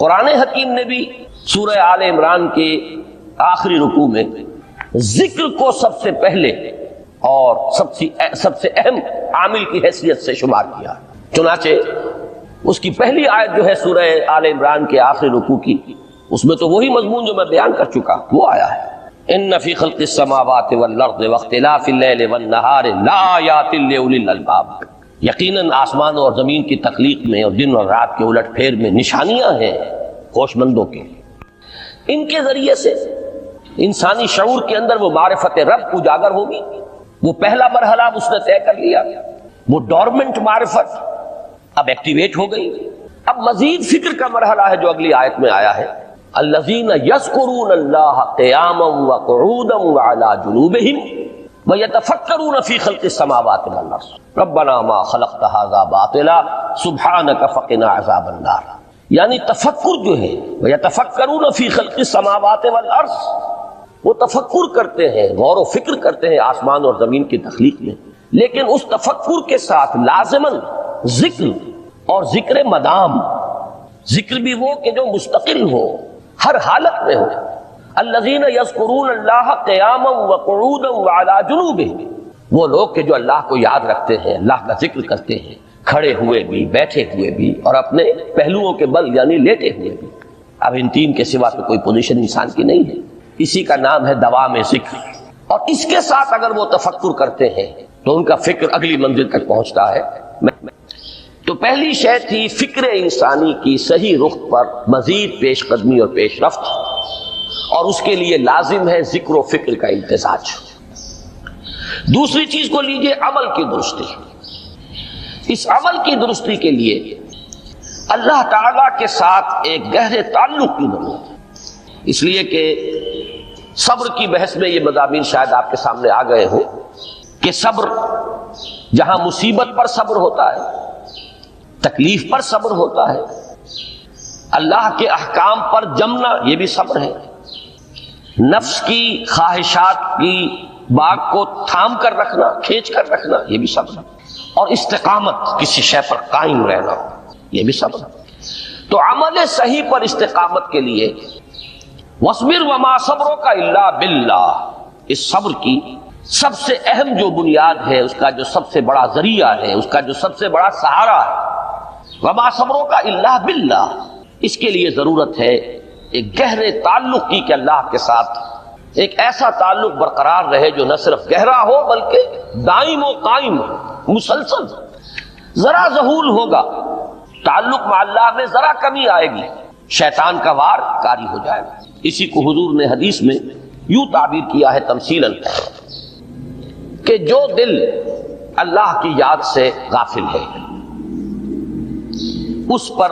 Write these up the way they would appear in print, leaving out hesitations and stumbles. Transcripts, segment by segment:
قرآن حکیم نے بھی سورہ آل عمران کے آخری رکوع میں ذکر کو سب سے پہلے اور سب سے اہم عامل کی حیثیت سے شمار کیا. چنانچہ اس کی پہلی آیت جو ہے سورہ آل عمران کے آخری رکوع کی، اس میں تو وہی مضمون جو میں بیان کر چکا وہ آیا ہے. ان فی خلق السماوات والارض واختلاف اللیل والنہار لآیات لأولی الالباب. یقیناً آسمان اور زمین کی تخلیق میں اور دن اور رات کے الٹ پھیر میں نشانیاں ہیں ہوش مندوں کے. ان کے ذریعے سے انسانی شعور کے اندر وہ معرفت رب اجاگر ہوگی. وہ پہلا مرحلہ اس نے طے کر لیا، وہ ڈورمنٹ معرفت اب ایکٹیویٹ ہو گئی. اب مزید فکر کا مرحلہ ہے جو اگلی آیت میں آیا ہے، الذین یذکرون اللہ قیاما وقعودا وعلی جنوبہم ویتفکرون فی خلق السماوات والارض ربنا ما خلقت ھذا باطلا سبحانک فقنا عذاب النار. یعنی تفکر جو ہے ویتفکرون فی خلق السماوات والارض، وہ تفکر کرتے ہیں، غور و فکر کرتے ہیں آسمان اور زمین کی تخلیق میں، لیکن اس تفکر کے ساتھ لازماً ذکر اور ذکر مدام، ذکر بھی وہ کہ جو مستقل ہو، ہر حالت میں ہو. الذین یذکرون اللہ قیاما وقعودا وعلی جنوبہم، وہ لوگ کہ جو اللہ کو یاد رکھتے ہیں، اللہ کا ذکر کرتے ہیں کھڑے ہوئے بھی، بیٹھے ہوئے بھی، اور اپنے پہلوؤں کے بل یعنی لیٹے ہوئے بھی. اب ان تین کے سوا تو کوئی پوزیشن انسان کی نہیں ہے، اسی کا نام ہے دوام ذکر. اور اس کے ساتھ اگر وہ تفکر کرتے ہیں تو ان کا فکر اگلی منزل تک پہنچتا ہے. تو پہلی شے تھی فکر انسانی کی صحیح رخ پر مزید پیش قدمی اور پیش رفت، اور اس کے لیے لازم ہے ذکر و فکر کا امتزاج. دوسری چیز کو لیجئے عمل کی درستی. اس عمل کی درستی کے لیے اللہ تعالی کے ساتھ ایک گہرے تعلق کی ضرورت ہے. اس لیے کہ صبر کی بحث میں یہ مضامین شاید آپ کے سامنے آ گئے ہوں کہ صبر، جہاں مصیبت پر صبر ہوتا ہے، تکلیف پر صبر ہوتا ہے، اللہ کے احکام پر جمنا یہ بھی صبر ہے، نفس کی خواہشات کی باغ کو تھام کر رکھنا، کھینچ کر رکھنا یہ بھی صبر ہے، اور استقامت کسی شے پر قائم رہنا یہ بھی صبر ہے. تو عمل صحیح پر استقامت کے لیے وَاصْبِرْ وَمَا صَبْرُكَ إِلَّا بِاللَّهِ، اس صبر کی سب سے اہم جو بنیاد ہے، اس کا جو سب سے بڑا ذریعہ ہے، اس کا جو سب سے بڑا سہارا ہے، وَمَا صَبْرُكَ إِلَّا بِاللَّهِ، اس کے لیے ضرورت ہے ایک گہرے تعلق کی کہ اللہ کے ساتھ ایک ایسا تعلق برقرار رہے جو نہ صرف گہرا ہو بلکہ دائم و قائم ہو، مسلسل. ذرا ذہول ہوگا تعلق مع اللہ میں، ذرا کمی آئے گی شیطان کا وار کاری ہو جائے گا. اسی کو حضور نے حدیث میں یوں تعبیر کیا ہے تمثیلاً کہ جو دل اللہ کی یاد سے غافل ہے اس پر،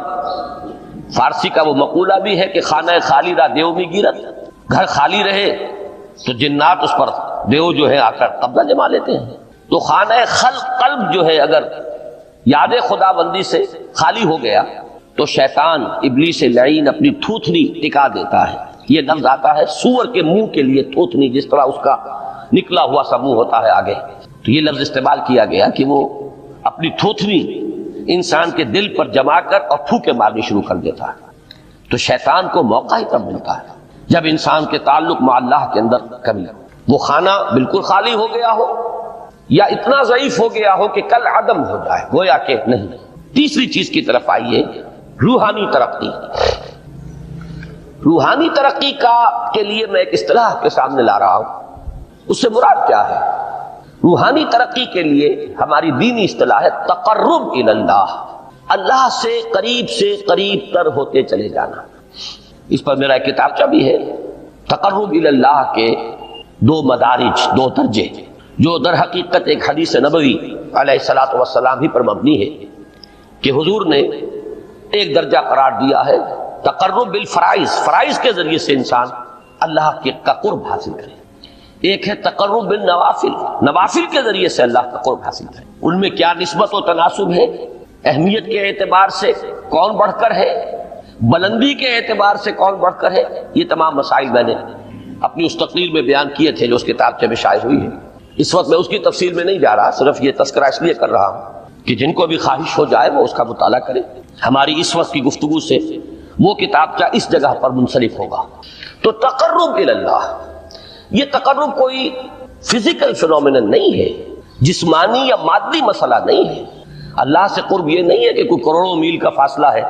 فارسی کا وہ مقولہ بھی ہے کہ خانہ خالی را دیو میں گیرت، گھر خالی رہے تو جنات اس پر دیو جو ہے آ کر قبضہ جما لیتے ہیں. تو خانہ قلب جو ہے اگر یاد خدا بندی سے خالی ہو گیا تو شیطان ابلیس لعین اپنی تھوتنی ٹکا دیتا ہے. یہ لفظ آتا ہے سور کے منہ کے لیے تھوتنی، جس طرح اس کا نکلا ہوا سا منہ ہوتا ہے آگے، تو یہ لفظ استعمال کیا گیا کہ وہ اپنی تھوتنی انسان کے دل پر جما کر اور پھوکے مارنی شروع کر دیتا ہے. تو شیطان کو موقع ہی تب ملتا ہے جب انسان کے تعلق مع اللہ کے اندر کمی ہو، وہ خانہ بالکل خالی ہو گیا ہو یا اتنا ضعیف ہو گیا ہو کہ کل عدم ہو جائے، گویا کہ نہیں. تیسری چیز کی طرف آئیے، روحانی ترقی. روحانی ترقی کے لیے میں ایک اصطلاح کے سامنے لا رہا ہوں. اس سے مراد کیا ہے؟ روحانی ترقی کے لیے ہماری دینی اصطلاح ہے تقرب الی اللہ، اللہ سے قریب تر ہوتے چلے جانا. اس پر میرا ایک کتابچہ بھی ہے. تقرب الی اللہ کے دو مدارج، دو درجے، جو در حقیقت ایک حدیث نبوی علیہ الصلوۃ والسلام ہی پر مبنی ہے کہ حضور نے ایک درجہ قرار دیا ہے تقرب بالفرائض، فرائض کے ذریعے سے انسان اللہ کا قرب حاصل کرے. ایک ہے تقرب بالنوافل، نوافل کے ذریعے سے اللہ کا قرب حاصل کرے. ان میں کیا نسبت و تناسب ہے، اہمیت کے اعتبار سے کون بڑھ کر ہے، بلندی کے اعتبار سے کون بڑھ کر ہے، یہ تمام مسائل میں نے اپنی اس تقریر میں بیان کیے تھے جو اس کتابچے میں شائع ہوئی ہے. اس وقت میں اس کی تفصیل میں نہیں جا رہا، صرف یہ تذکرہ اس لیے کر رہا ہوں کہ جن کو بھی خواہش ہو جائے وہ اس کا مطالعہ کرے. ہماری اس وقت کی گفتگو سے وہ کتابچہ اس جگہ پر منصرف ہوگا۔ تو تقرب اللہ، یہ تقرب کوئی فزیکل فینومینن نہیں ہے، جسمانی یا مادی مسئلہ نہیں ہے۔ اللہ سے قرب یہ نہیں ہے کہ کوئی کروڑوں میل کا فاصلہ ہے،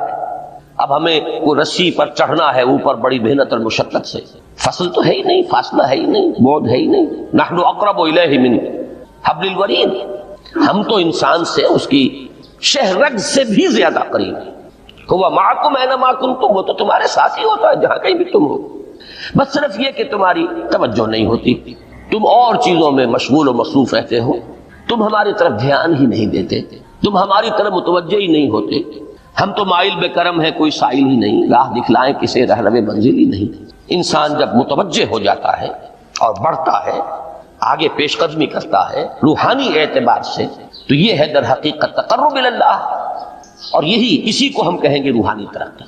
اب ہمیں کوئی رسی پر چڑھنا ہے اوپر بڑی محنت اور مشقت سے۔ فصل تو ہے ہی نہیں، فاصلہ ہے ہی نہیں، بعد ہے ہی نہیں۔ نحن اقرب الیہ من حبل الورید، ہم تو انسان سے اس کی شہرگ سے بھی زیادہ قریب ہیں۔ ہوا معکم اینما کنتم، وہ تو تمہارے ساتھ ہی ہوتا ہے جہاں کہیں بھی تم ہو، بس صرف یہ کہ تمہاری توجہ نہیں ہوتی، تم اور چیزوں میں مشغول و مصروف رہتے ہو، تم ہماری طرف دھیان ہی نہیں دیتے، تم ہماری طرف متوجہ ہی نہیں ہوتے۔ ہم تو مائل بے کرم ہے، کوئی سائل ہی نہیں، راہ دکھلائیں کسے رہنو منزل ہی نہیں۔ انسان جب متوجہ ہو جاتا ہے اور بڑھتا ہے، آگے پیش قدمی کرتا ہے روحانی اعتبار سے، تو یہ ہے در حقیقت تقرب اللہ، اور یہی اسی کو ہم کہیں گے روحانی ترقی۔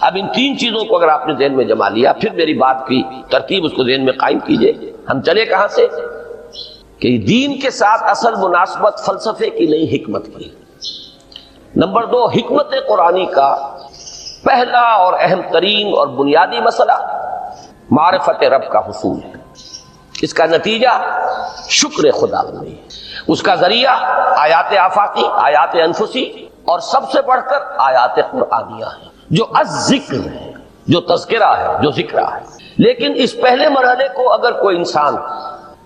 اب ان تین چیزوں کو اگر آپ نے ذہن میں جما لیا، پھر میری بات کی ترتیب اس کو ذہن میں قائم کیجئے۔ ہم چلے کہاں سے؟ کہ دین کے ساتھ اصل مناسبت فلسفے کی نہیں، حکمت کی۔ نمبر 2، حکمت قرآنی کا پہلا اور اہم ترین اور بنیادی مسئلہ معرفت رب کا حصول ہے۔ اس کا نتیجہ شکر خدا بندی، اس کا ذریعہ آیات آفاقی، آیات انفسی، اور سب سے بڑھ کر آیات قرآنیہ ہیں جو الذکر ہے، جو تذکرہ ہے، جو ذکر ہے۔ لیکن اس پہلے مرحلے کو اگر کوئی انسان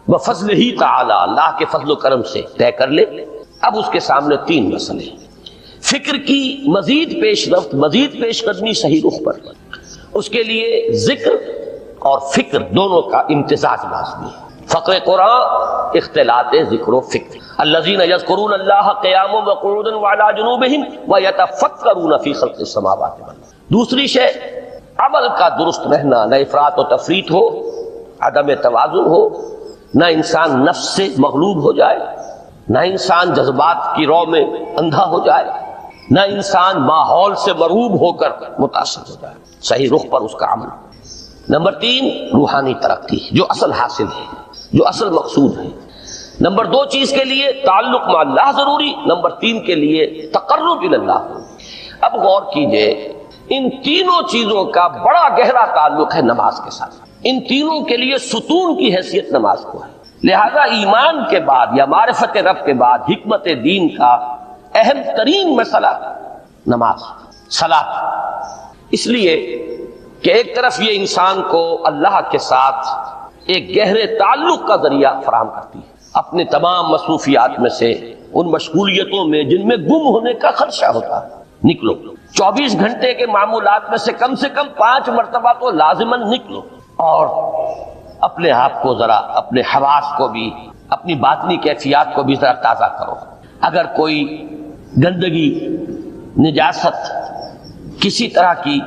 بفضل ہی تعالی، اللہ کے فضل و کرم سے طے کر لے، اب اس کے سامنے تین مسئلے ہیں۔ فکر کی مزید پیش رفت، مزید پیش قدمی صحیح رخ پر، اس کے لیے ذکر اور فکر دونوں کا امتزاج لازمی ہے۔ فقر قرآن اختلاط ذکر و فکر، الذین یذکرون اللہ قیاما وقعودا وعلی جنوبہم ویتفکرون فی خلق السماوات والارض۔ دوسری شے عمل کا درست رہنا، نہ افراط و تفریط ہو، عدم توازن ہو، نہ انسان نفس سے مغلوب ہو جائے، نہ انسان جذبات کی رو میں اندھا ہو جائے، نہ انسان ماحول سے مرعوب ہو کر متاثر ہو جائے، صحیح رخ پر اس کا عمل۔ نمبر 3، روحانی ترقی، جو اصل حاصل ہے، جو اصل مقصود ہے۔ نمبر 2 چیز کے لیے تعلق مع اللہ ضروری، نمبر 3 کے لیے تقرب اللہ۔ اب غور کیجئے، ان تینوں چیزوں کا بڑا گہرا تعلق ہے نماز کے ساتھ، ان تینوں کے لیے ستون کی حیثیت نماز کو ہے۔ لہذا ایمان کے بعد یا معرفت رب کے بعد حکمت دین کا اہم ترین مسئلہ نماز، صلاۃ، اس لیے کہ ایک طرف یہ انسان کو اللہ کے ساتھ ایک گہرے تعلق کا ذریعہ فراہم کرتی ہے۔ اپنے تمام مصروفیات میں سے، ان مشغولیتوں میں جن میں گم ہونے کا خدشہ ہوتا ہے، نکلو۔ 24 گھنٹے کے معمولات میں سے کم 5 مرتبہ تو لازماً نکلو، اور اپنے آپ کو ذرا، اپنے حواس کو بھی، اپنی باطنی کیفیات کو بھی ذرا تازہ کرو۔ اگر کوئی گندگی، نجاست، کسی طرح کی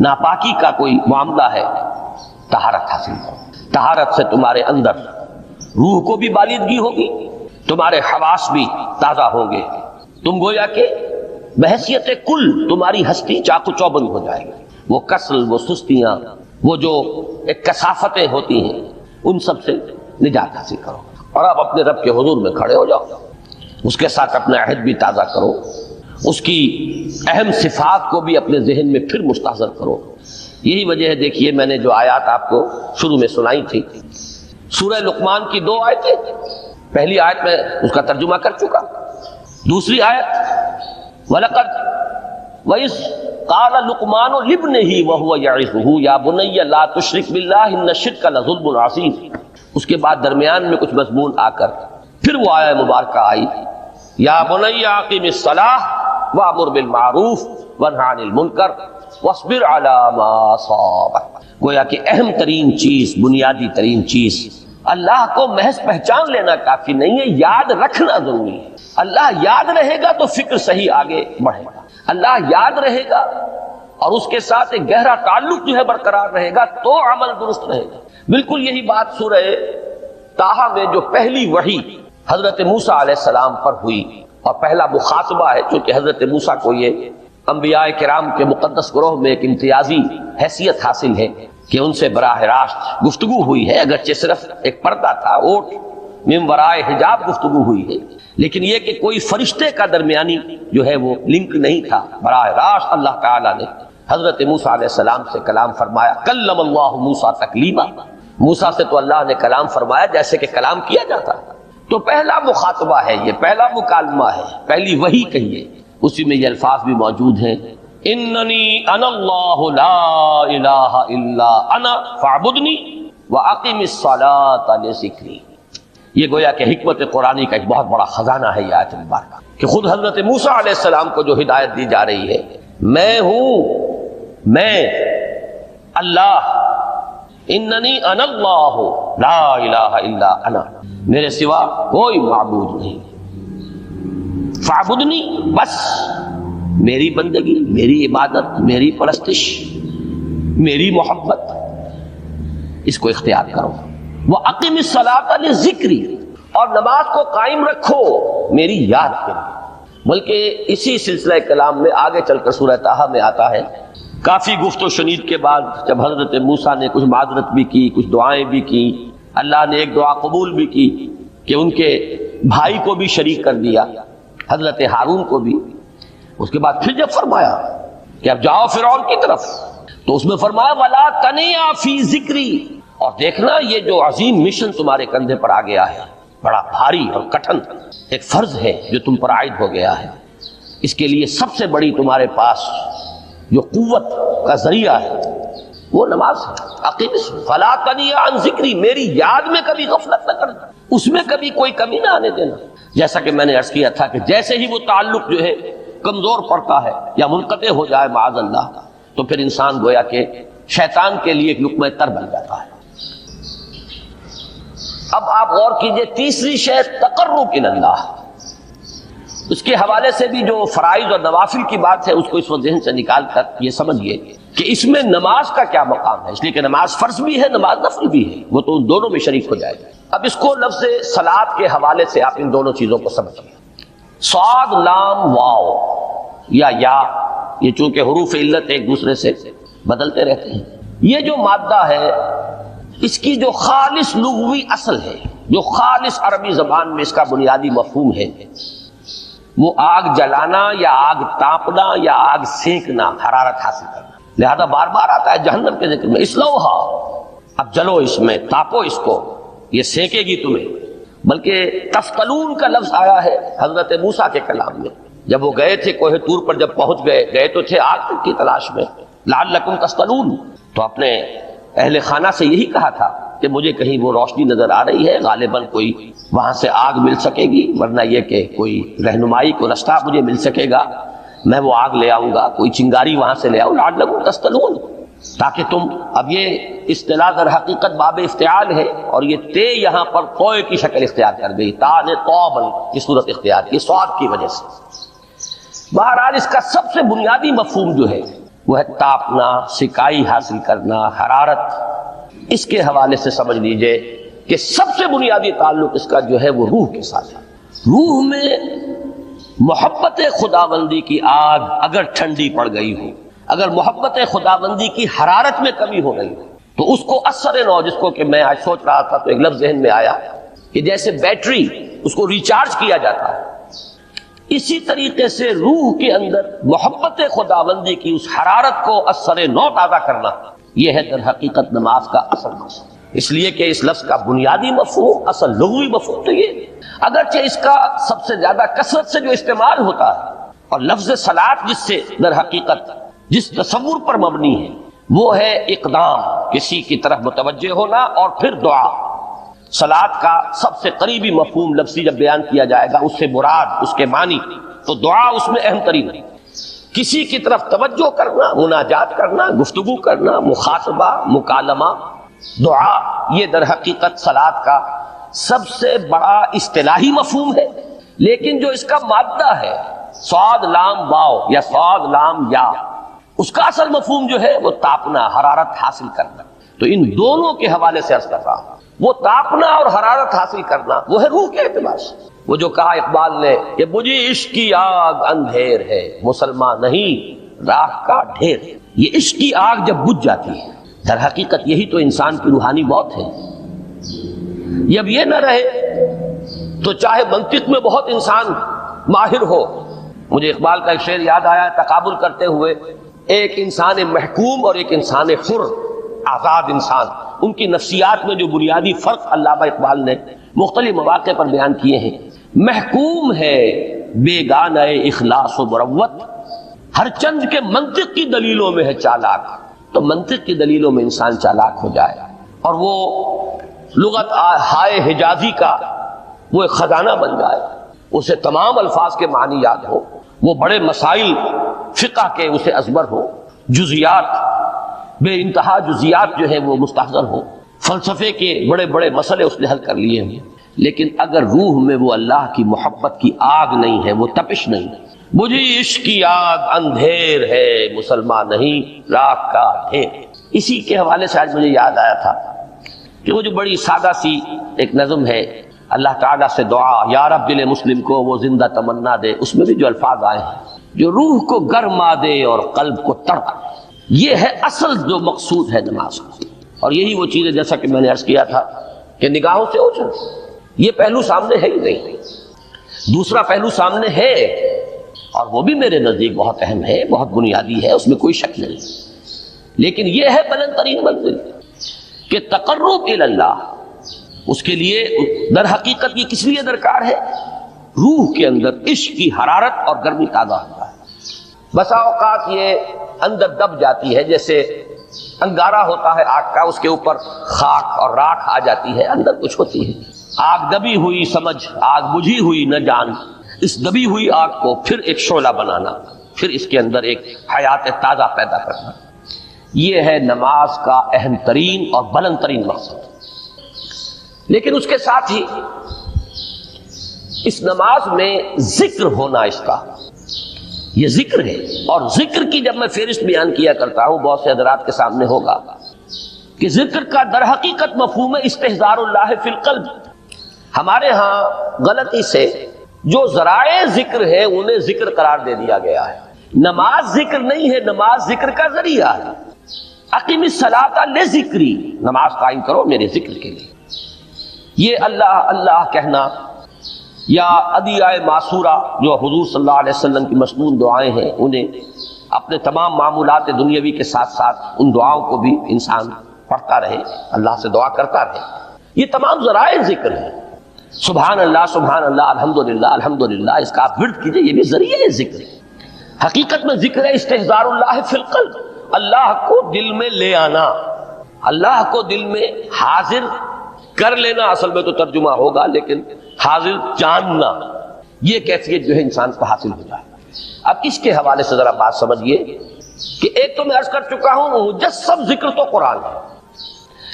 ناپاکی کا کوئی معاملہ ہے، طہارت حاصل کرو۔ طہارت سے تمہارے اندر روح کو بھی بالیدگی ہوگی، تمہارے حواس بھی تازہ ہوں گے، تم گویا کہ بحیثیت کل تمہاری ہستی چاق و چوبند ہو جائے گی۔ وہ کسل، وہ سستیاں، وہ جو ایک کثافتیں ہوتی ہیں، ان سب سے نجات حاصل کرو، اور آپ اپنے رب کے حضور میں کھڑے ہو جاؤ، اس کے ساتھ اپنا عہد بھی تازہ کرو، اس کی اہم صفات کو بھی اپنے ذہن میں پھر مستحضر کرو۔ یہی وجہ ہے، دیکھیے میں نے جو آیات آپ کو شروع میں سنائی تھی، سورہ لقمان کی 2 آیتیں، پہلی آیت میں اس کا ترجمہ کر چکا، دوسری آیت وَلَقَدْ وَإِذْ قَالَ لُقْمَانُ لِابْنِهِ وَهُوَ يَعِظُهُ يَا بُنَيَّ لَا تُشْرِكْ بِاللَّهِ إِنَّ الشِّرْكَ لَظُلْمٌ عَظِيمٌ۔ اس کے بعد درمیان میں کچھ مضمون آ کر پھر وہ آیہ مبارکہ آئی، یا بنی اقم الصلاۃ وامر بالمعروف وانہ عن المنکر واصبر علی ما اصابک۔ گویا کہ اہم ترین چیز، بنیادی ترین چیز، اللہ کو محض پہچان لینا کافی نہیں ہے، یاد رکھنا ضروری ہے۔ اللہ یاد رہے گا تو فکر صحیح آگے بڑھے گا، اللہ یاد رہے گا اور اس کے ساتھ ایک گہرا تعلق جو ہے برقرار رہے گا تو عمل درست رہے گا۔ بالکل یہی بات سورہ طٰہٰ میں جو پہلی وحی حضرت موسیٰ علیہ السلام پر ہوئی، اور پہلا مخاطبہ ہے، چونکہ حضرت موسیٰ کو یہ انبیاء کرام کے مقدس گروہ میں ایک امتیازی حیثیت حاصل ہے کہ ان سے براہ راست گفتگو ہوئی ہے، اگرچہ صرف ایک پردہ تھا، اوٹ من ورائے حجاب گفتگو ہوئی ہے، لیکن یہ کہ کوئی فرشتے کا درمیانی جو ہے وہ لنک نہیں تھا، براہ راست اللہ تعالیٰ نے حضرت موسیٰ علیہ السلام سے کلام فرمایا، کلم اللہ موسیٰ تکلیما، موسیٰ سے تو اللہ نے کلام فرمایا جیسے کہ کلام کیا جاتا ہے۔ تو پہلا مخاطبہ ہے، یہ پہلا مکالمہ ہے، پہلی وحی کہیے، اسی میں یہ الفاظ بھی موجود ہیں، اننی انا اللہ لا الہ الا انا فاعبدنی واقم الصلاۃ لذکری۔ یہ گویا کہ حکمت قرآنی کا ایک بہت بڑا خزانہ ہے یہ آیت مبارکہ، کہ خود حضرت موسیٰ علیہ السلام کو جو ہدایت دی جا رہی ہے، میں ہوں، میں اللہ، اننی انا اللہ لا الہ الا انا، میرے سوا کوئی معبود نہیں، فاعبدنی، بس میری بندگی، میری عبادت، میری پرستش، میری محبت، اس کو اختیار کرو۔ وَأَقِمِ الصَّلَاةَ لِذِكْرِي، اور نماز کو قائم رکھو میری یاد کے لیے۔ بلکہ اسی سلسلہ کلام میں آگے چل کر سورہ طٰہٰ میں آتا ہے، کافی گفت و شنید کے بعد جب حضرت موسیٰ نے کچھ معذرت بھی کی، کچھ دعائیں بھی کی، اللہ نے ایک دعا قبول بھی کی کہ ان کے بھائی کو بھی شریک کر دیا، حضرت ہارون کو بھی۔ اس کے بعد پھر جب فرمایا کہ اب جاؤ فرعون کی طرف، تو اس میں فرمایا وَلَا تَنِيَا فِي ذِكْرِي، اور دیکھنا یہ جو عظیم مشن تمہارے کندھے پر آ گیا ہے، بڑا بھاری اور کٹھن ایک فرض ہے جو تم پر عائد ہو گیا ہے، اس کے لیے سب سے بڑی تمہارے پاس جو قوت کا ذریعہ ہے وہ نماز ہے۔ عقیم فلا تنیا عن ذکری، میری یاد میں کبھی غفلت نہ کرنا، اس میں کبھی کوئی کمی نہ آنے دینا۔ جیسا کہ میں نے عرض کیا تھا کہ جیسے ہی وہ تعلق جو ہے کمزور پڑتا ہے یا منقطع ہو جائے معاذ اللہ، تو پھر انسان گویا کہ شیطان کے لیے ایک لقمہ تر بن جاتا ہے۔ اب آپ غور کیجئے، تیسری شے تقرب الی اللہ، اس کے حوالے سے بھی جو فرائض اور نوافل کی بات ہے اس کو اس وقت ذہن سے نکال کر یہ سمجھیے کہ اس میں نماز کا کیا مقام ہے، اس لیے کہ نماز فرض بھی ہے، نماز نفل بھی ہے، وہ تو ان دونوں میں شریک ہو جائے گا۔ اب اس کو لفظ صلاۃ کے حوالے سے آپ ان دونوں چیزوں کو سمجھیے۔ صاد لام واو یا یہ چونکہ حروف علت ایک دوسرے سے بدلتے رہتے ہیں، یہ جو مادہ ہے اس کی جو خالص لغوی اصل ہے، جو خالص عربی زبان میں اس کا بنیادی مفہوم ہے، وہ آگ جلانا یا آگ تاپنا یا آگ سینکنا، حرارت حاصل کرنا۔ لہذا بار بار آتا ہے جہنم کے ذکر میں، اسلوہا، اب جلو اس میں، تاپو اس کو، یہ سینکے گی تمہیں۔ بلکہ تفتلون کا لفظ آیا ہے حضرت موسیٰ کے کلام میں، جب وہ گئے تھے کوہ طور پر، جب پہنچ گئے تو تھے آگ کی تلاش میں، لعلکم تفتلون، تو اپنے اہل خانہ سے یہی کہا تھا کہ مجھے کہیں وہ روشنی نظر آ رہی ہے، غالباً کوئی وہاں سے آگ مل سکے گی، ورنہ یہ کہ کوئی رہنمائی کو رستہ مجھے مل سکے گا، میں وہ آگ لے آؤں گا، کوئی چنگاری وہاں سے لے آؤں، لعلکم تفتلون، تاکہ تم، اب یہ اصطلاح در حقیقت باب افتعال ہے، اور یہ تے یہاں پر توئے کی شکل اختیار کر گئی، تا نے توبن کی صورت اختیار کی سواد کی وجہ سے۔ بہرحال اس کا سب سے بنیادی مفہوم جو ہے وہ ہے تاپنا، سکائی حاصل کرنا، حرارت۔ اس کے حوالے سے سمجھ لیجئے کہ سب سے بنیادی تعلق اس کا جو ہے وہ روح کے ساتھ ہے۔ روح میں محبت خداوندی کی آگ اگر ٹھنڈی پڑ گئی ہو، اگر محبت خداوندی کی حرارت میں کمی ہو گئی ہو، تو اس کو اثر نو، جس کو کہ میں آج سوچ رہا تھا تو ایک لفظ ذہن میں آیا کہ جیسے بیٹری اس کو ریچارج کیا جاتا ہے، اسی طریقے سے روح کے اندر محبت خداوندی کی اس حرارت کو اثر نو تازہ کرنا، یہ ہے در حقیقت نماز کا اصل مقصد۔ اس لیے کہ اس لفظ کا بنیادی مفہوم، اصل لغوی مفہوم تو یہ، اگرچہ اس کا سب سے زیادہ کثرت سے جو استعمال ہوتا ہے، اور لفظ صلاۃ جس سے در حقیقت جس تصور پر مبنی ہے وہ ہے اقدام، کسی کی طرف متوجہ ہونا، اور پھر دعا۔ صلاۃ کا سب سے قریبی مفہوم لفظی جب بیان کیا جائے گا، اس سے مراد، اس کے معنی، تو دعا اس میں اہم ترین ہے۔ کسی کی طرف توجہ کرنا، مناجات کرنا، گفتگو کرنا، مخاطبہ، مکالمہ، دعا، یہ در حقیقت صلاۃ کا سب سے بڑا اصطلاحی مفہوم ہے۔ لیکن جو اس کا مادہ ہے، صاد لام واو یا صاد لام یا، اس کا اصل مفہوم جو ہے وہ تاپنا، حرارت حاصل کرنا۔ تو ان دونوں کے حوالے سے عرض کر رہا ہوں، وہ تاپنا اور حرارت حاصل کرنا وہ ہے روح کے اعتبار سے۔ وہ جو کہا اقبال نے کہ مجھے عشق کی آگ اندھیر ہے، مسلمان نہیں راہ کا ڈھیر ہے، یہ عشق کی آگ جب بجھ جاتی ہے، در حقیقت یہی تو انسان کی روحانی موت ہے۔ جب یہ نہ رہے تو چاہے منطق میں بہت انسان ماہر ہو، مجھے اقبال کا ایک شعر یاد آیا ہے تقابل کرتے ہوئے، ایک انسان محکوم اور ایک انسان حر، آزاد انسان، ان کی نفسیات میں جو بنیادی فرق علامہ اقبال نے مختلف مواقع پر بیان کیے ہیں۔ محکوم ہے بیگانہ اخلاص و مروت، ہر چند کے منطق کی دلیلوں میں ہے چالاک، تو منطق کی دلیلوں میں انسان چالاک ہو جائے اور وہ لغت ہائے حجازی کا وہ ایک خزانہ بن جائے، اسے تمام الفاظ کے معنی یاد ہو، وہ بڑے مسائل فقہ کے اسے ازبر ہو، جزیات بے انتہا جزیات جو ہے وہ مستحضر ہو، فلسفے کے بڑے بڑے مسئلے اس نے حل کر لیے ہیں، لیکن اگر روح میں وہ اللہ کی محبت کی آگ نہیں ہے، وہ تپش نہیں ہے، بجھی عشق کی آگ اندھیر ہے مسلمان نہیں راکھ کا ڈھیر۔ اسی کے حوالے سے آج مجھے یاد آیا تھا کہ وہ جو بڑی سادہ سی ایک نظم ہے، اللہ تعالیٰ سے دعا یا رب دل مسلم کو وہ زندہ تمنا دے، اس میں بھی جو الفاظ آئے ہیں، جو روح کو گرما دے اور قلب کو تڑپا، یہ ہے اصل جو مقصود ہے نماز کا۔ اور یہی وہ چیز ہے جیسا کہ میں نے عرض کیا تھا کہ نگاہوں سے اوجھل، یہ پہلو سامنے ہے ہی نہیں، دوسرا پہلو سامنے ہے اور وہ بھی میرے نزدیک بہت اہم ہے، بہت بنیادی ہے، اس میں کوئی شک نہیں، لیکن یہ ہے بلند ترین منزل کہ تقرب الی اللہ، اس کے لیے در حقیقت یہ کس لیے درکار ہے؟ روح کے اندر عشق کی حرارت اور گرمی تازہ ہوتا ہے۔ بسا اوقات یہ اندر دب جاتی ہے، جیسے انگارہ ہوتا ہے آگ کا، اس کے اوپر خاک اور راکھ آ جاتی ہے، اندر کچھ ہوتی ہے، آگ دبی ہوئی سمجھ، آگ بجھی ہوئی نہ جان، اس دبی ہوئی آگ کو پھر ایک شعلہ بنانا، پھر اس کے اندر ایک حیات تازہ پیدا کرنا، یہ ہے نماز کا اہم ترین اور بلند ترین مقصد۔ لیکن اس کے ساتھ ہی اس نماز میں ذکر ہونا، اس کا یہ ذکر ہے، اور ذکر کی جب میں فہرست بیان کیا کرتا ہوں بہت سے حضرات کے سامنے ہوگا کہ ذکر کا در حقیقت مفہوم ہے استحضار اللہ فی القلب۔ ہمارے ہاں غلطی سے جو ذرائع ذکر ہے انہیں ذکر قرار دے دیا گیا ہے، نماز ذکر نہیں ہے، نماز ذکر کا ذریعہ ہے۔ اقیم الصلاۃ لذکری، نماز قائم کرو میرے ذکر کے لیے، یہ اللہ اللہ کہنا یا ادعیہ معصورہ جو حضور صلی اللہ علیہ وسلم کی مسنون دعائیں ہیں، انہیں اپنے تمام معمولات دنیاوی کے ساتھ ساتھ ان دعاؤں کو بھی انسان پڑھتا رہے، اللہ سے دعا کرتا رہے، یہ تمام ذرائع ذکر ہیں۔ سبحان اللہ الحمدللہ الحمدللہ، اس کا آپ ورد کیجئے، یہ بھی ذریعہ ذکر ہے۔ حقیقت میں ذکر ہے استحضار اللہ فی القلب، اللہ کو دل میں لے آنا، اللہ کو دل میں حاضر کر لینا، اصل میں تو ترجمہ ہوگا، لیکن حاضر جاننا، یہ کیفیت جو ہے انسان کو حاصل ہو جائے۔ اب اس کے حوالے سے ذرا بات سمجھیے کہ ایک تو میں عرض کر چکا ہوں مجسم ذکر تو قرآن ہے،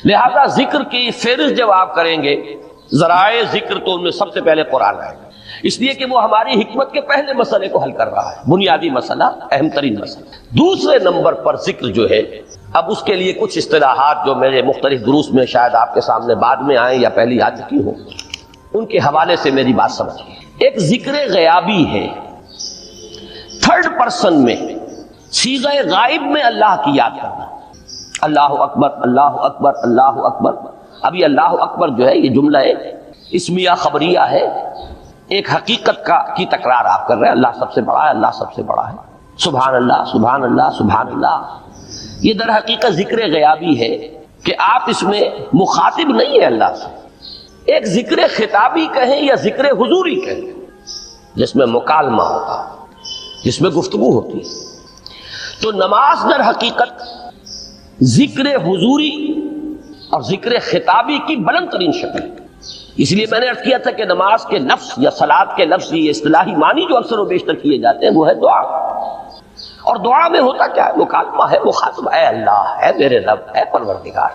لہذا ذکر کی فہرست جب آپ کریں گے ذرائع ذکر تو ان میں سب سے پہلے قرآن آئے گا، اس لیے کہ وہ ہماری حکمت کے پہلے مسئلے کو حل کر رہا ہے، بنیادی مسئلہ، اہم ترین مسئلہ۔ دوسرے نمبر پر ذکر جو ہے، اب اس کے لیے کچھ اصطلاحات جو میرے مختلف دروس میں شاید آپ کے سامنے بعد میں آئیں یا پہلی آ چکی ہوں، ان کے حوالے سے میری بات سمجھیے۔ ایک ذکر غیابی ہے، تھرڈ پرسن میں، صیغہ غائب میں اللہ کی یاد کرنا، اللہ اکبر اللہ اکبر اللہ اکبر۔ اب یہ اللہ اکبر جو ہے یہ جملہ اسمیہ خبریہ ہے، ایک حقیقت کی تکرار آپ کر رہے ہیں، اللہ سب سے بڑا ہے، اللہ سب سے بڑا ہے، سبحان اللہ سبحان اللہ سبحان اللہ۔ یہ در حقیقت ذکر غیابی ہے کہ آپ اس میں مخاطب نہیں ہے اللہ سے، ایک ذکر خطابی کہیں یا ذکر حضوری کہیں، جس میں مکالمہ ہوتا ہے، جس میں گفتگو ہوتی ہے۔ تو نماز در حقیقت ذکر حضوری اور ذکر خطابی کی بلند ترین شکل ہے۔ اس لیے میں نے عرض کیا تھا کہ نماز کے لفظ یا صلاۃ کے لفظ، یہ اصطلاحی معنی جو اکثر و بیشتر کیے جاتے ہیں وہ ہے دعا، اور دعا میں ہوتا کیا ہے؟ مکالمہ ہے، مخاطب، اے اللہ، اے میرے رب، اے پروردگار۔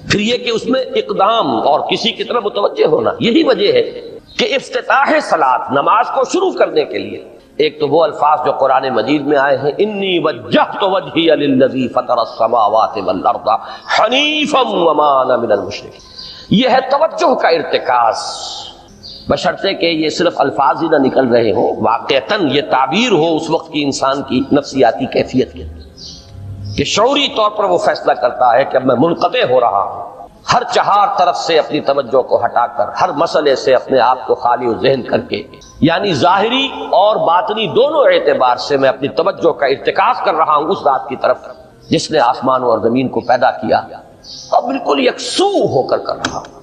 پھر یہ کہ اس میں اقدام اور کسی کی طرف متوجہ ہونا، یہی وجہ ہے کہ افتتاح صلاۃ، نماز کو شروع کرنے کے لیے ایک تو وہ الفاظ جو قرآن مجید میں آئے ہیں، انی وجہت وجہی للذی فطر السماوات والارض حنیفا وما انا من المشرکین، یہ ہے توجہ کا ارتکاز، بشرطے کہ یہ صرف الفاظ ہی نہ نکل رہے ہوں، واقعتاً یہ تعبیر ہو اس وقت کی انسان کی نفسیاتی کیفیت کے، کہ شعوری طور پر وہ فیصلہ کرتا ہے کہ اب میں منقطع ہو رہا ہوں، ہر چہار طرف سے اپنی توجہ کو ہٹا کر، ہر مسئلے سے اپنے آپ کو خالی و ذہن کر کے، یعنی ظاہری اور باطنی دونوں اعتبار سے میں اپنی توجہ کا ارتکاز کر رہا ہوں اس ذات کی طرف جس نے آسمانوں اور زمین کو پیدا کیا، اور بالکل یکسو ہو کر رہا ہوں۔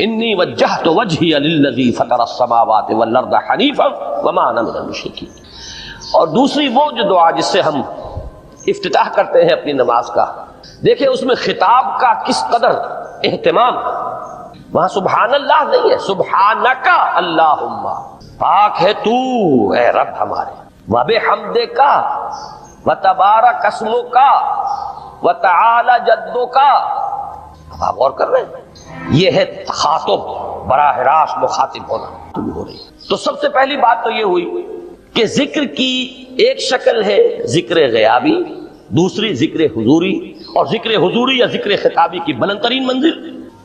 انی وجہت وجہی للذی فطر السماوات والارض حنیفا وما انا من المشرکین۔ اور دوسری وہ جو دعا جس سے ہم افتتاح کرتے ہیں اپنی نماز کا، دیکھیں اس میں خطاب کا کس قدر اہتمام، وہاں سبحان اللہ نہیں ہے، سبحانک اللہم، پاک ہے تو اے رب ہمارے، وبحمدک وتبارک اسمک وتعالی جدک۔ اب آپ غور کر رہے ہیں، یہ ہے تخاطب، براہ راست مخاطب ہونا ہو رہی ہے۔ تو سب سے پہلی بات تو یہ ہوئی کہ ذکر کی ایک شکل ہے ذکر غیابی، دوسری ذکر حضوری، اور ذکر حضوری یا ذکر خطابی کی بلند ترین منزل،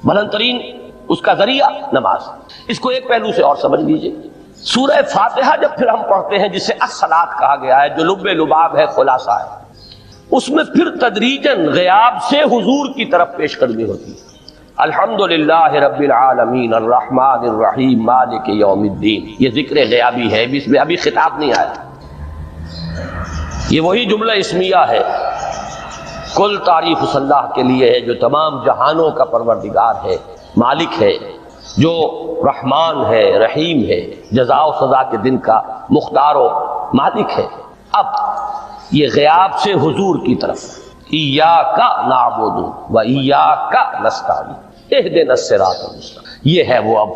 بلند ترین اس کا ذریعہ نماز۔ اس کو ایک پہلو سے اور سمجھ لیجئے، سورہ فاتحہ جب پھر ہم پڑھتے ہیں جسے الصلاۃ کہا گیا ہے، جو لب لباب ہے، خلاصہ ہے، اس میں پھر تدریجاً غیاب سے حضور کی طرف پیش قدمی ہوتی ہے۔ الحمدللہ رب العالمین الرحمن الرحیم مالک یوم الدین، یہ ذکر غیابی ہے، اس میں ابھی خطاب نہیں آیا، یہ وہی جملہ اسمیہ ہے۔ کل تعریف اس اللہ کے لیے ہے جو تمام جہانوں کا پروردگار ہے، مالک ہے، جو رحمان ہے، رحیم ہے، جزا و سزا کے دن کا مختار و مالک ہے۔ اب یہ غیاب سے حضور کی طرف، ایاک نعبد و ایاک نستعین اہدنا الصراط المستقیم، یہ ہے وہ۔ اب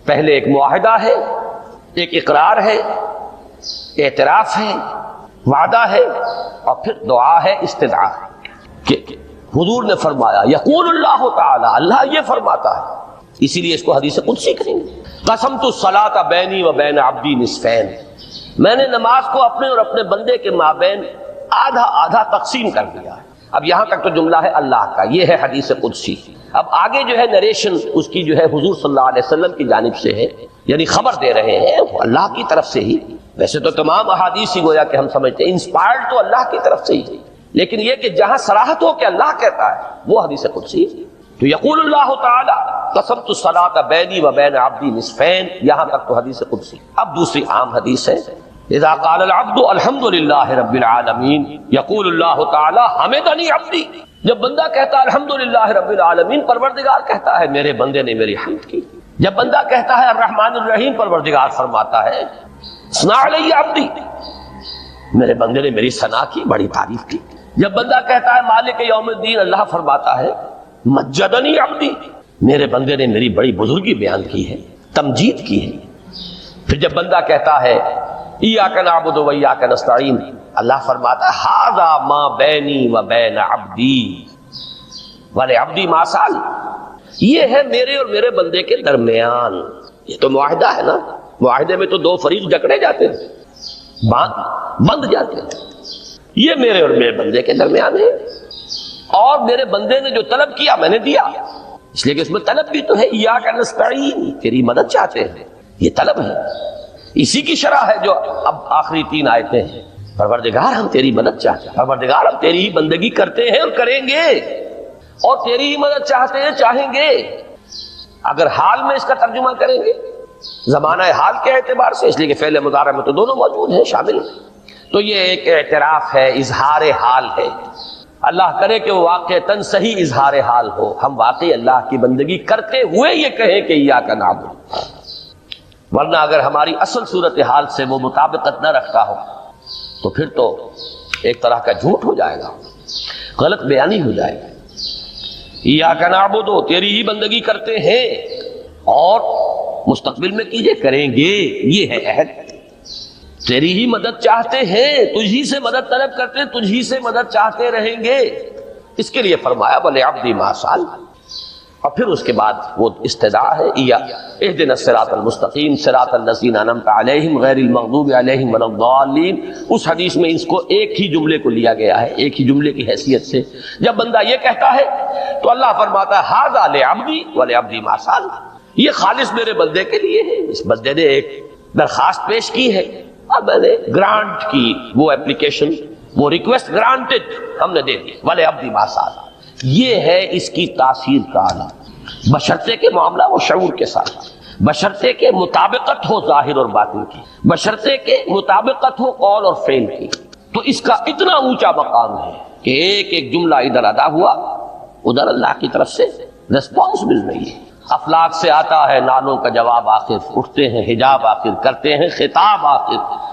پہلے ایک معاہدہ ہے، ایک اقرار ہے، اعتراف ہے، وعدہ ہے، اور پھر دعا ہے، استدعا ہے کہ حضور نے فرمایا، یقول اللہ تعالی، اللہ یہ فرماتا ہے، اسی لیے اس کو حدیث قدسی کہیں گے، قسمت الصلاۃ بینی و بین عبدی نصفین، میں نے نماز کو اپنے اور اپنے بندے کے مابین آدھا آدھا تقسیم کر دیا ہے۔ اب یہاں تک تو جملہ ہے اللہ کا، یہ ہے حدیث قدسی۔ اب آگے جو ہے نریشن اس کی جو ہے حضور صلی اللہ علیہ وسلم کی جانب سے ہے، یعنی خبر دے رہے ہیں وہ اللہ کی طرف سے ہی۔ ویسے تو تمام احادیث ہی گویا کہ ہم سمجھتے ہیں انسپائرڈ تو اللہ کی طرف سے ہی، لیکن یہ کہ جہاں صراحت ہو کہ اللہ کہتا ہے وہ حدیث قدسی ہے۔ تو یقول اللہ تعالی قسمت الصلاۃ بینی و بین عبدی نصفین، یہاں تک تو حدیث قدسی۔ اب دوسری عام حدیث ہے، اذا قال العبد الحمد للہ رب العالمین یقول اللہ تعالی حمدنی عبدی، جب بندہ کہتا ہے الحمدللہ رب العالمین، پروردگار کہتا ہے میرے بندے نے میری حمد کی۔ جب بندہ کہتا ہے الرحمن الرحیم، پروردگار فرماتا ہے ثنا علی عبدی، میرے بندے نے میری ثنا کی، بڑی تعریف کی۔ جب بندہ کہتا ہے مالک یوم الدین، اللہ فرماتا ہے مجدنی عبدی، میرے بندے نے میری بڑی بزرگی بیان کی ہے، تمجید کی ہے۔ پھر جب بندہ کہتا ہے ایاک نعبد و ایاک نستعین، اللہ فرماتا ہے ھذا ما بینی و بین عبدی ولعبدی ما سأل، یہ ہے میرے اور میرے بندے کے درمیان۔ یہ تو معاہدہ ہے نا، معاہدے میں تو دو فریق جکڑے جاتے ہیں، بند جاتے ہیں، یہ میرے اور میرے بندے کے درمیان ہے، اور میرے بندے نے جو طلب کیا میں نے دیا، اس لیے کہ اس میں طلب بھی تو ہے، ایاک نستعین، تیری مدد چاہتے ہیں، یہ طلب ہے، اسی کی شرح ہے جو اب آخری تین آیتیں ہیں، پروردگار ہم تیری مدد چاہتے ہیں، پروردگار ہم تیری ہی بندگی کرتے ہیں اور کریں گے، اور تیری ہی مدد چاہتے ہیں، چاہیں گے۔ اگر حال میں اس کا ترجمہ کریں گے زمانہ حال کے اعتبار سے، اس لیے کہ فعل مضارع میں تو دونوں موجود ہیں، شامل ہیں، تو یہ ایک اعتراف ہے، اظہار حال ہے۔ اللہ کرے کہ وہ واقعتاً صحیح اظہار حال ہو، ہم واقعی اللہ کی بندگی کرتے ہوئے یہ کہیں کہ ایاک نعبد، ورنہ اگر ہماری اصل صورتحال سے وہ مطابقت نہ رکھتا ہو تو پھر تو ایک طرح کا جھوٹ ہو جائے گا، غلط بیانی ہو جائے گی۔ ایاک نعبد، تیری ہی بندگی کرتے ہیں، اور مستقبل میں کیجئے، کریں گے، یہ ہے عہد، تیری ہی مدد چاہتے ہیں، تجھی سے مدد طلب کرتے ہیں، تجھی سے مدد چاہتے رہیں گے، اس کے لیے فرمایا وَلِعَبْدِ مَا سَأَلَ۔ اور پھر اس کے بعد وہ استدعا ہے، اہدنا الصراط المستقیم صراط الذین انعمت علیہم غیر المغضوب علیہم ولا الضالین۔ اس حدیث میں اس کو ایک ہی جملے کو لیا گیا ہے، ایک ہی جملے کی حیثیت سے۔ جب بندہ یہ کہتا ہے تو اللہ فرماتا ہے ھذا لعبدی ولعبدی ما سأل، یہ خالص میرے بندے کے لیے ہے، اس بندے نے ایک درخواست پیش کی ہے اور میں نے گرانٹ کی، وہ اپلیکیشن، وہ ریکویسٹ گرانٹڈ ہم نے دے دی، ولعبدی ما سأل، یہ ہے اس کی تاثیر کا عالم، بشرطے کے معاملہ وہ شعور کے ساتھ، بشرطے کے مطابقت ہو ظاہر اور باطن کی، بشرطے کے مطابقت ہو قول اور فعل کی۔ تو اس کا اتنا اونچا مقام ہے کہ ایک ایک جملہ ادھر ادا ہوا، ادھر اللہ کی طرف سے ریسپانس مل رہی ہے۔ افلاک سے آتا ہے نالوں کا جواب آخر، اٹھتے ہیں حجاب آخر، کرتے ہیں خطاب آخر۔